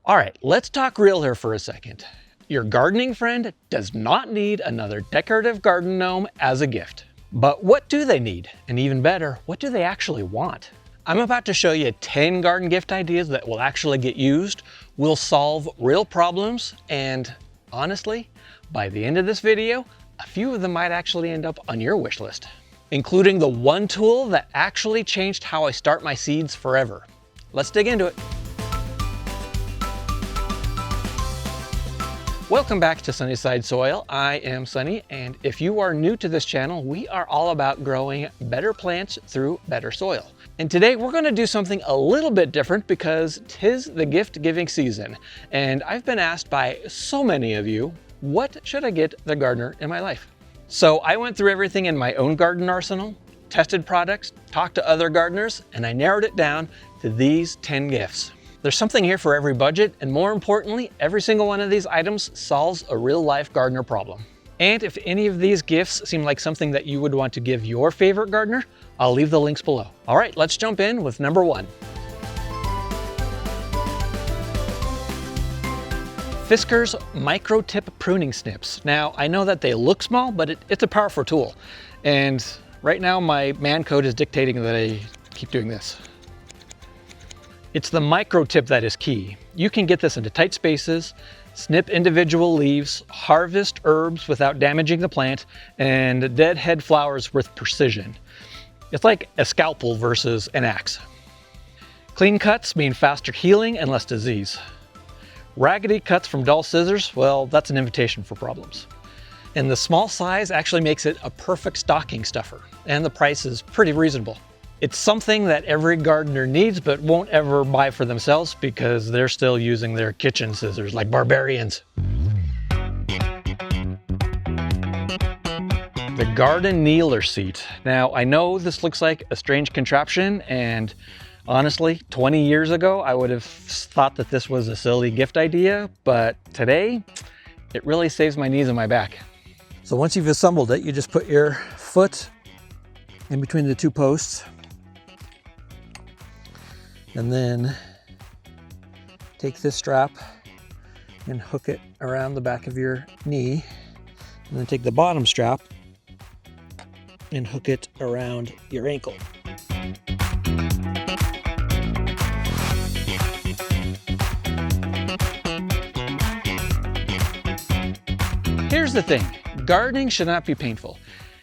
All right, let's talk real here for a second. Your gardening friend does not need another decorative garden gnome as a gift. But what do they need? And even better, what do they actually want? I'm about to show you 10 garden gift ideas that will actually get used, will solve real problems, and honestly, by the end of this video, a few of them might actually end up on your wish list, including the one tool that actually changed how I start my seeds forever. Let's dig into it. Welcome back to Sunnyside Soil. I am Sunny, and if you are new to this channel, we are all about growing better plants through better soil. And today we're going to do something a little bit different because 'tis the gift giving season. And I've been asked by so many of you, what should I get the gardener in my life? So I went through everything in my own garden arsenal, tested products, talked to other gardeners, and I narrowed it down to these 10 gifts. There's something here for every budget, and more importantly, every single one of these items solves a real-life gardener problem. And if any of these gifts seem like something that you would want to give your favorite gardener, I'll leave the links below. All right, let's jump in with number 1. Fisker's Micro Tip Pruning Snips. Now, I know that they look small, but it's a powerful tool. And right now, my man code is dictating that I keep doing this. It's the micro tip that is key. You can get this into tight spaces, snip individual leaves, harvest herbs without damaging the plant, and deadhead flowers with precision. It's like a scalpel versus an axe. Clean cuts mean faster healing and less disease. Raggedy cuts from dull scissors, well, that's an invitation for problems. And the small size actually makes it a perfect stocking stuffer, and the price is pretty reasonable. It's something that every gardener needs but won't ever buy for themselves because they're still using their kitchen scissors like barbarians. The garden kneeler seat. Now, I know this looks like a strange contraption, and honestly, 20 years ago, I would have thought that this was a silly gift idea, but today, it really saves my knees and my back. So once you've assembled it, you just put your foot in between the two posts, and then take this strap and hook it around the back of your knee, and then take the bottom strap and hook it around your ankle. Here's the thing, gardening should not be painful.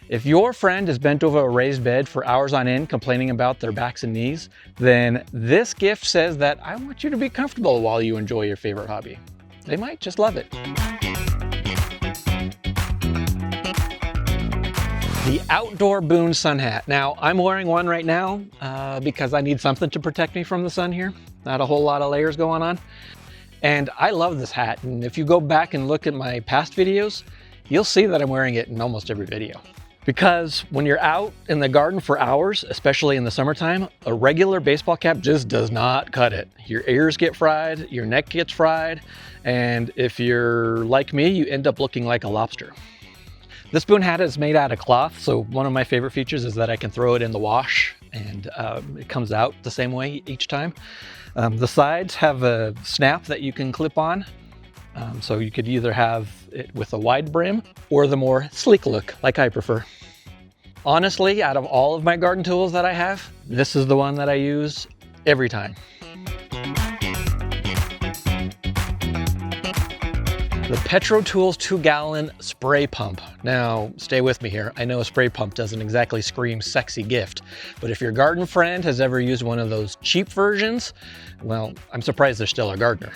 If your friend is bent over a raised bed for hours on end complaining about their backs and knees, then this gift says that I want you to be comfortable while you enjoy your favorite hobby. They might just love it. The Outdoor Boon Sun Hat. Now, I'm wearing one right now because I need something to protect me from the sun here. Not a whole lot of layers going on. And I love this hat, and if you go back and look at my past videos, you'll see that I'm wearing it in almost every video. Because when you're out in the garden for hours, especially in the summertime, a regular baseball cap just does not cut it. Your ears get fried, your neck gets fried, and if you're like me, you end up looking like a lobster. This boon hat is made out of cloth, so one of my favorite features is that I can throw it in the wash and it comes out the same way each time. The sides have a snap that you can clip on. So you could either have it with a wide brim or the more sleek look like I prefer. Honestly, out of all of my garden tools that I have, this is the one that I use every time. The Petro Tools 2-gallon spray pump. Now, stay with me here. I know a spray pump doesn't exactly scream sexy gift, but if your garden friend has ever used one of those cheap versions, well, I'm surprised they're still a gardener.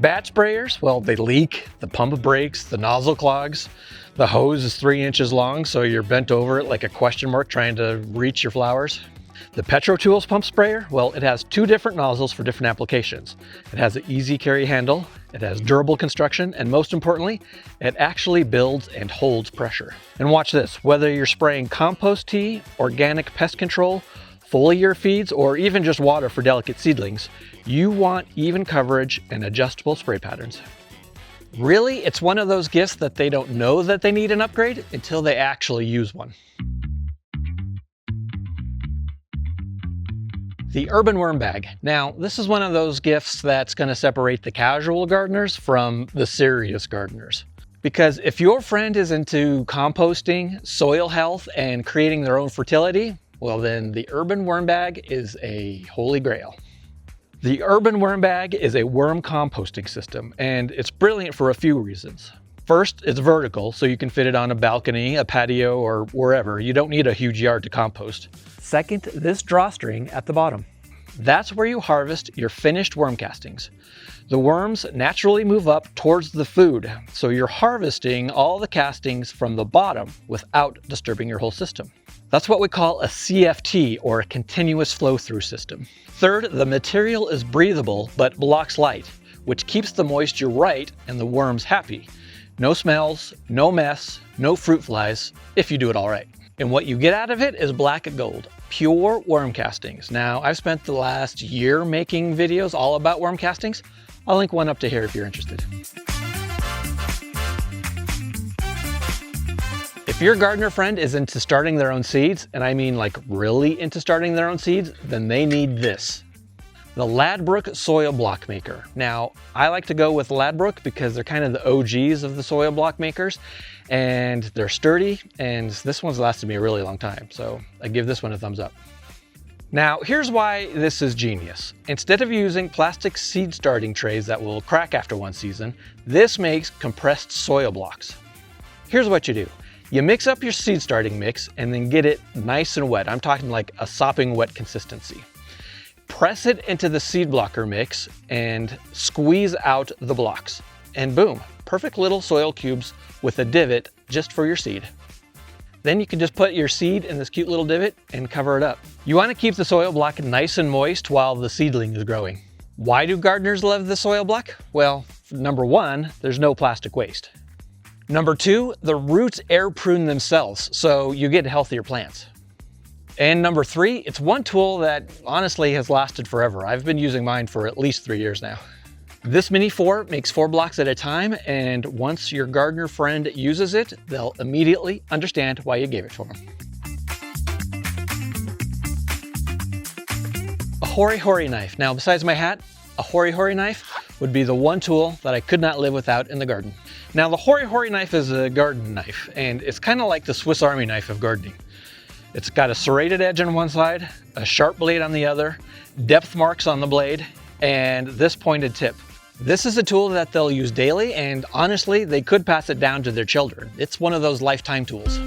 Bat sprayers, well, they leak, the pump breaks, the nozzle clogs, the hose is 3 inches long, so you're bent over it like a question mark trying to reach your flowers. The Petro Tools pump sprayer, well, it has 2 different nozzles for different applications. It has an easy carry handle, it has durable construction, and most importantly, it actually builds and holds pressure. And watch this, whether you're spraying compost tea, organic pest control, foliar feeds, or even just water for delicate seedlings, you want even coverage and adjustable spray patterns. Really, it's one of those gifts that they don't know that they need an upgrade until they actually use one. The urban worm bag. Now, this is one of those gifts that's going to separate the casual gardeners from the serious gardeners. Because if your friend is into composting, soil health, and creating their own fertility, well then the urban worm bag is a holy grail. The urban worm bag is a worm composting system, and it's brilliant for a few reasons. First, it's vertical, so you can fit it on a balcony, a patio, or wherever. You don't need a huge yard to compost. Second, this drawstring at the bottom. That's where you harvest your finished worm castings. The worms naturally move up towards the food, so you're harvesting all the castings from the bottom without disturbing your whole system. That's what we call a CFT, or a continuous flow-through system. Third, the material is breathable but blocks light, which keeps the moisture right and the worms happy. No smells, no mess, no fruit flies, if you do it all right. And what you get out of it is black gold, pure worm castings. Now, I've spent the last year making videos all about worm castings. I'll link one up to here if you're interested. If your gardener friend is into starting their own seeds, and I mean like really into starting their own seeds, then they need this. The Ladbrokes soil block maker. Now, I like to go with Ladbrokes because they're kind of the OGs of the soil block makers, and they're sturdy, and this one's lasted me a really long time, so I give this one a thumbs up. Now, here's why this is genius. Instead of using plastic seed starting trays that will crack after one season, this makes compressed soil blocks. Here's what you do. You mix up your seed starting mix and then get it nice and wet. I'm talking like a sopping wet consistency. Press it into the seed blocker mix and squeeze out the blocks. And boom, perfect little soil cubes with a divot just for your seed. Then you can just put your seed in this cute little divot and cover it up. You want to keep the soil block nice and moist while the seedling is growing. Why do gardeners love the soil block? Well, number one, there's no plastic waste. Number two, the roots air prune themselves, so you get healthier plants. And number three, it's one tool that honestly has lasted forever. I've been using mine for at least 3 years now. This Mini 4 makes 4 blocks at a time, and once your gardener friend uses it, they'll immediately understand why you gave it to them. A Hori knife. Now, besides my hat, a Hori knife would be the one tool that I could not live without in the garden. Now, the Hori knife is a garden knife, and it's kind of like the Swiss Army knife of gardening. It's got a serrated edge on one side, a sharp blade on the other, depth marks on the blade, and this pointed tip. This is a tool that they'll use daily, and honestly, they could pass it down to their children. It's one of those lifetime tools.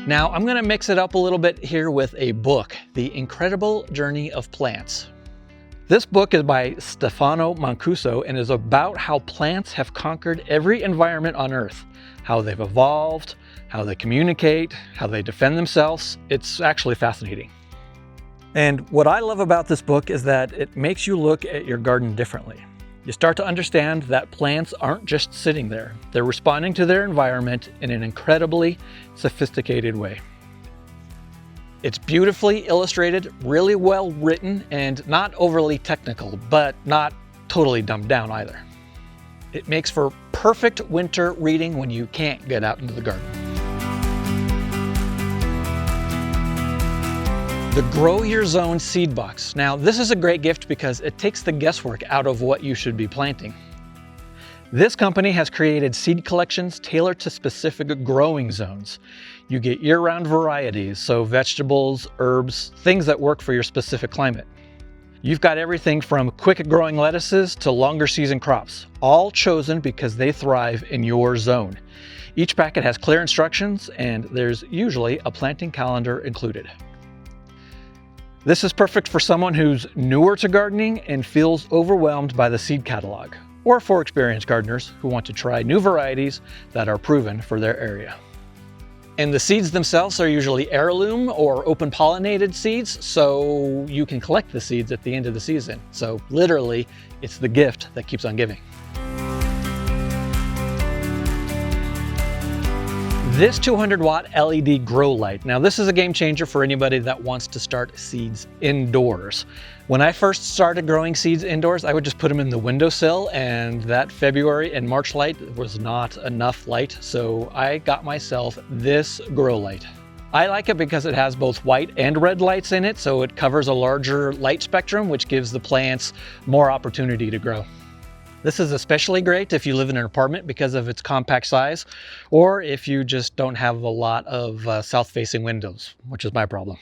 Now, I'm gonna mix it up a little bit here with a book, The Incredible Journey of Plants. This book is by Stefano Mancuso and is about how plants have conquered every environment on Earth, how they've evolved, how they communicate, how they defend themselves. It's actually fascinating. And what I love about this book is that it makes you look at your garden differently. You start to understand that plants aren't just sitting there. They're responding to their environment in an incredibly sophisticated way. It's beautifully illustrated, really well written, and not overly technical, but not totally dumbed down either. It makes for perfect winter reading when you can't get out into the garden. The Grow Your Zone seed box. Now, this is a great gift because it takes the guesswork out of what you should be planting. This company has created seed collections tailored to specific growing zones. You get year-round varieties, so vegetables, herbs, things that work for your specific climate. You've got everything from quick-growing lettuces to longer season crops, all chosen because they thrive in your zone. Each packet has clear instructions, and there's usually a planting calendar included. This is perfect for someone who's newer to gardening and feels overwhelmed by the seed catalog, or for experienced gardeners who want to try new varieties that are proven for their area. And the seeds themselves are usually heirloom or open pollinated seeds, so you can collect the seeds at the end of the season. So literally, it's the gift that keeps on giving. This 200-watt LED grow light. Now, this is a game changer for anybody that wants to start seeds indoors. When I first started growing seeds indoors, I would just put them in the windowsill, and that February and March light was not enough light, so I got myself this grow light. I like it because it has both white and red lights in it, so it covers a larger light spectrum, which gives the plants more opportunity to grow. This is especially great if you live in an apartment because of its compact size, or if you just don't have a lot of south-facing windows, which is my problem.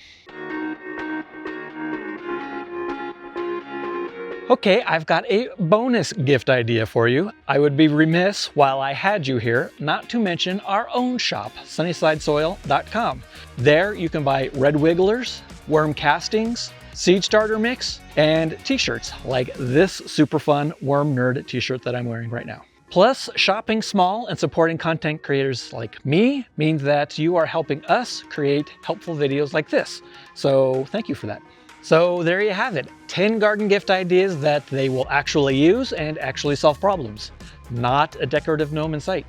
Okay, I've got a bonus gift idea for you. I would be remiss while I had you here not to mention our own shop, sunnysidesoil.com. There you can buy red wigglers, worm castings, seed starter mix, and t-shirts like this super fun worm nerd t-shirt that I'm wearing right now. Plus, shopping small and supporting content creators like me means that you are helping us create helpful videos like this. So thank you for that. So there you have it, 10 garden gift ideas that they will actually use and actually solve problems. Not a decorative gnome in sight.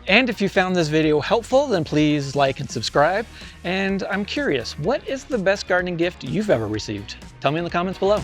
And if you found this video helpful, then please like and subscribe. And I'm curious, what is the best gardening gift you've ever received? Tell me in the comments below.